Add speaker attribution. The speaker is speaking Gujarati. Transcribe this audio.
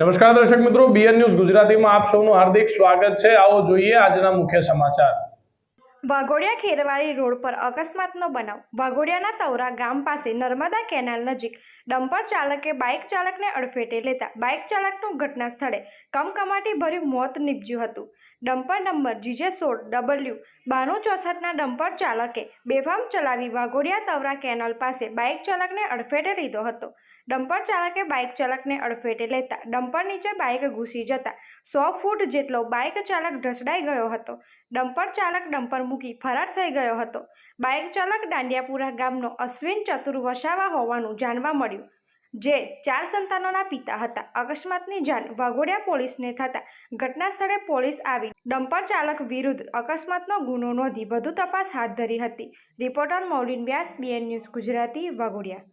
Speaker 1: નમસ્કાર દર્શક મિત્રો, બીએન ન્યૂઝ ગુજરાતીમાં આપ સૌનું હાર્દિક સ્વાગત છે। આવો જોઈએ આજના મુખ્ય સમાચાર।
Speaker 2: વાઘોડિયા ખેરવાડી રોડ પર અકસ્માતનો બનાવ। વાઘોડિયાના તવરા ગામ પાસે નર્મદા કેનાલ નજીક ડમ્પર ચાલકે બાઇક ચાલકને અડફેટે લેતા બાઇક ચાલકનું ઘટના સ્થળે કમકમાટી ભર્યું મોત નીપજ્યું હતું। ડમ્પર નંબર GJ16W9264ના ડમ્પર ચાલકે બેફામ ચલાવી વાઘોડિયા તવરા કેનાલ પાસે બાઇક ચાલકને અડફેટે લીધો હતો। ડમ્પર ચાલકે બાઇક ચાલકને અડફેટે લેતા ડમ્પર નીચે બાઇક ઘૂસી જતા 100 ફૂટ જેટલો બાઇક ચાલક ઢસડાઈ ગયો હતો। ડમ્પર ચાલક ડમ્પર મૂકી ફરાર થઈ ગયો હતો। બાઇક ચાલક દાંડિયાપુરા ગામનો અશ્વિન ચતુર વસાવા હોવાનું જાણવા મળ્યું, જે 4 સંતાનોના પિતા હતા। અકસ્માતની જાણ વાઘોડિયા પોલીસને થતાં ઘટના સ્થળે પોલીસ આવી ડમ્પર ચાલક વિરુદ્ધ અકસ્માતનો ગુનો નોંધી વધુ તપાસ હાથ ધરી હતી। રિપોર્ટર મૌલિન વ્યાસ, બીએન ન્યૂઝ ગુજરાતી, વાઘોડિયા।